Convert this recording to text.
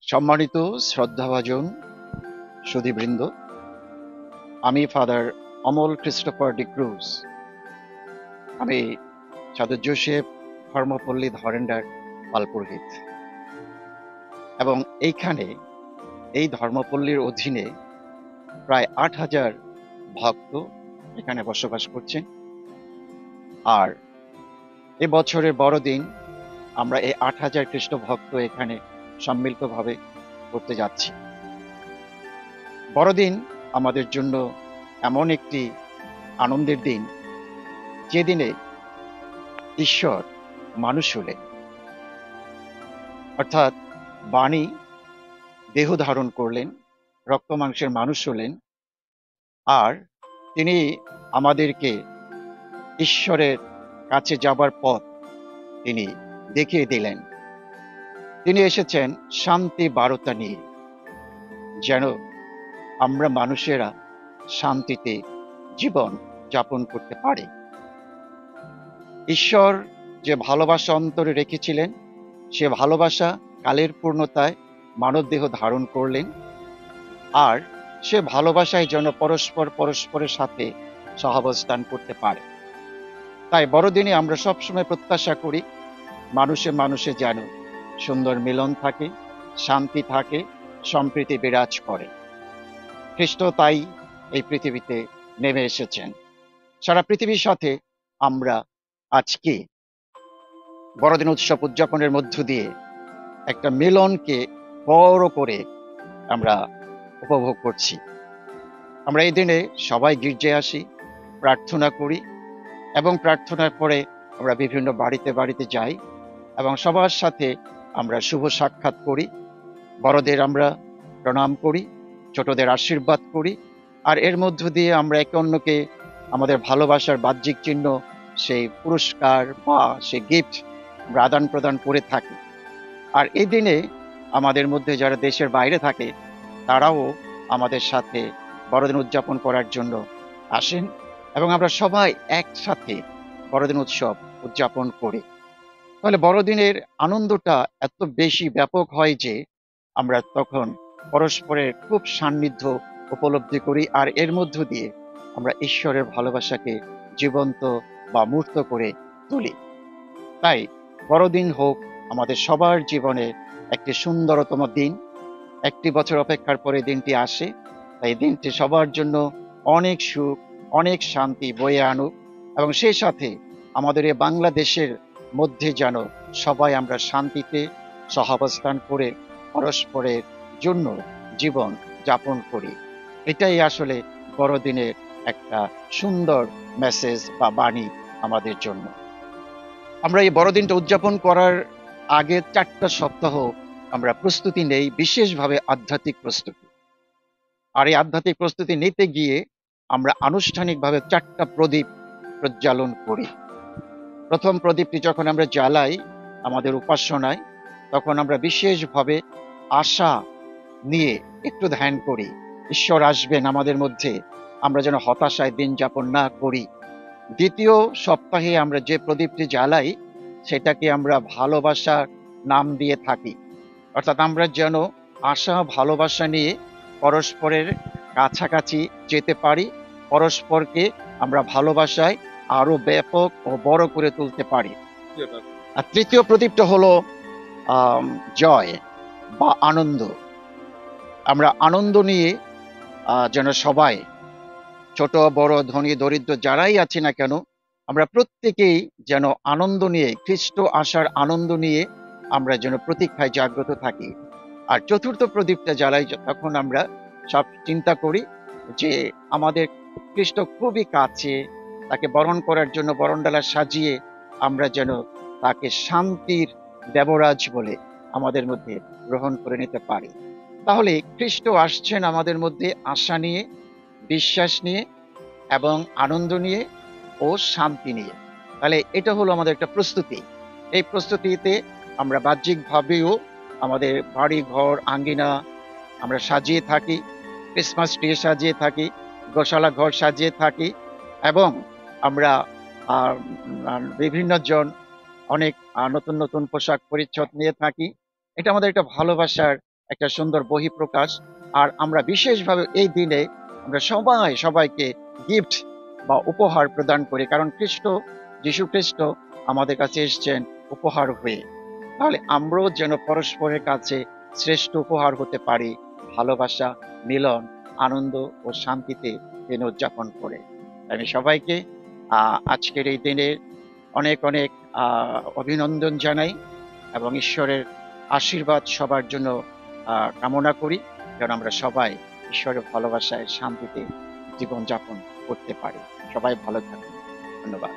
সম্মানিত শ্রদ্ধাভাজন সুধীবৃন্দ, আমি ফাদার অমল ক্রিস্টোফার ডিক্রুজ। আমি সাধু জোসেফ ধর্মপল্লী ধরেন্ডার পালপুরোহিত, এবং এইখানে এই ধর্মপল্লীর অধীনে প্রায় ৮,০০০ ভক্ত এখানে বসবাস করছেন। আর এবছরের বড়দিন আমরা এই ৮,০০০ খ্রিস্ট ভক্ত এখানে সম্মিলিতভাবে করতে যাচ্ছি। বড়দিন আমাদের জন্য এমন একটি আনন্দের দিন, যেদিনে ঈশ্বর মানুষ হলেন, অর্থাৎ বাণী দেহ ধারণ করলেন, রক্ত মাংসের মানুষ হলেন, আর তিনি আমাদেরকে ঈশ্বরের কাছে যাবার পথ তিনি দেখিয়ে দিলেন। তিনি এসেছেন শান্তি বার্তা নিয়ে, যেন আমরা মানুষেরা শান্তিতে জীবন যাপন করতে পারি। ঈশ্বর যে ভালোবাসা অন্তরে রেখেছিলেন, সে ভালোবাসা কালের পূর্ণতায় মানব দেহ ধারণ করলেন, আর সে ভালোবাসায় যেন পরস্পরের সাথে সহাবস্থান করতে পারে। তাই বড়দিনে আমরা সবসময় প্রত্যাশা করি মানুষে মানুষে যেন সুন্দর মিলন থাকে, শান্তি থাকে, সম্প্রীতি বিরাজ করে। খ্রিস্ট তাই এই পৃথিবীতে নেমে এসেছেন। সারা পৃথিবীর সাথে আমরা আজকে বড়দিন উৎসব উদযাপনের মধ্য দিয়ে একটা মিলনকে বড় করে আমরা উপভোগ করছি। আমরা এই দিনে সবাই গির্জায় আসি, প্রার্থনা করি, এবং প্রার্থনার পরে আমরা বিভিন্ন বাড়িতে বাড়িতে যাই এবং সবার সাথে আমরা শুভ সাক্ষাৎ করি। বড়দের আমরা প্রণাম করি, ছোটদের আশীর্বাদ করি, আর এর মধ্য দিয়ে আমরা একে অন্যকে আমাদের ভালোবাসার বাহ্যিক চিহ্ন, সেই পুরস্কার বা সেই গিফট আমরা আদান প্রদান করে থাকি। আর এই দিনে আমাদের মধ্যে যারা দেশের বাইরে থাকে, তারাও আমাদের সাথে বড়দিন উদযাপন করার জন্য আসেন, এবং আমরা সবাই একসাথে বড়দিন উৎসব উদযাপন করি। তাহলে বড়দিনের আনন্দটা এত বেশি ব্যাপক হয় যে আমরা তখন পরস্পরের খুব সান্নিধ্য উপলব্ধি করি, আর এর মধ্য দিয়ে আমরা ঈশ্বরের ভালোবাসাকে জীবন্ত বা মূর্ত করে তুলি। তাই বড়দিন হোক আমাদের সবার জীবনে একটি সুন্দরতম দিন। একটি বছর অপেক্ষার পরে দিনটি আসে, তাই দিনটি সবার জন্য অনেক সুখ, অনেক শান্তি বয়ে আনুক, এবং সেই সাথে আমাদের এই বাংলাদেশের মধ্যে যেন সবাই আমরা শান্তিতে সহাবস্থান করে পরস্পরের জন্য জীবন যাপন করি। এটাই আসলে বড়দিনের একটা সুন্দর মেসেজ বা বাণী আমাদের জন্য। আমরা এই বড়দিনটা উদযাপন করার আগে 4টা সপ্তাহ আমরা প্রস্তুতি নেই, বিশেষভাবে আধ্যাত্মিক প্রস্তুতি। আর এই আধ্যাত্মিক প্রস্তুতি নিতে গিয়ে আমরা আনুষ্ঠানিকভাবে 4টা প্রদীপ প্রজ্বালন করি। প্রথম প্রদীপটি যখন আমরা জ্বালাই আমাদের উপাসনায়, তখন আমরা বিশেষভাবে আশা নিয়ে একটু ধ্যান করি, ঈশ্বর আসবেন আমাদের মধ্যে, আমরা যেন হতাশায় দিন যাপন না করি। দ্বিতীয় সপ্তাহে আমরা যে প্রদীপটি জ্বালাই, সেটাকে আমরা ভালোবাসার নাম দিয়ে থাকি, অর্থাৎ আমরা যেন আশা ভালোবাসা নিয়ে পরস্পরের কাছাকাছি যেতে পারি, পরস্পরকে আমরা ভালোবাসায় আরো ব্যাপক ও বড় করে তুলতে পারি। আর তৃতীয় প্রদীপটা হলো জয় বা আনন্দ। আমরা আনন্দ নিয়ে যেন সবাই, ছোট বড় ধনী দরিদ্র যারাই আছি না কেন, আমরা প্রত্যেকেই যেন আনন্দ নিয়ে, খ্রিস্ট আসার আনন্দ নিয়ে আমরা যেন প্রতীক্ষায় জাগ্রত থাকি। আর চতুর্থ প্রদীপটা জ্বালাই তখন আমরা সব চিন্তা করি যে আমাদের খ্রিস্ট খুবই কাছে, তাকে বরণ করার জন্য বরণডালা সাজিয়ে আমরা যেন তাকে শান্তির দেবরাজ বলে আমাদের মধ্যে গ্রহণ করে নিতে পারি। তাহলে খ্রিস্ট আসছেন আমাদের মধ্যে আশা নিয়ে, বিশ্বাস নিয়ে, এবং আনন্দ নিয়ে ও শান্তি নিয়ে। তাহলে এটা হলো আমাদের একটা প্রস্তুতি। এই প্রস্তুতিতে আমরা বাহ্যিকভাবেও আমাদের বাড়ি ঘর আঙ্গিনা আমরা সাজিয়ে থাকি, ক্রিসমাস ট্রি সাজিয়ে থাকি, গোশালা ঘর সাজিয়ে থাকি, এবং আমরা বিভিন্ন জন অনেক নতুন নতুন পোশাক পরিচ্ছদ নিয়ে থাকি। এটা আমাদের একটা ভালোবাসার একটা সুন্দর বহিঃপ্রকাশ। আর আমরা বিশেষভাবে এই দিনে আমরা সবাইকে গিফট বা উপহার প্রদান করি, কারণ যীশু খ্রিস্ট আমাদের কাছে এসেছেন উপহার হয়ে। তাহলে আমরাও যেন পরস্পরের কাছে শ্রেষ্ঠ উপহার হতে পারি, ভালোবাসা, মিলন, আনন্দ ও শান্তিতে দিন উদযাপন করে। আমি সবাইকে আজকের এই দিনে অনেক অনেক অভিনন্দন জানাই এবং ঈশ্বরের আশীর্বাদ সবার জন্য কামনা করি, যেন আমরা সবাই ঈশ্বরের ভালোবাসায় শান্তিতে জীবনযাপন করতে পারি। সবাই ভালো থাকুন। ধন্যবাদ।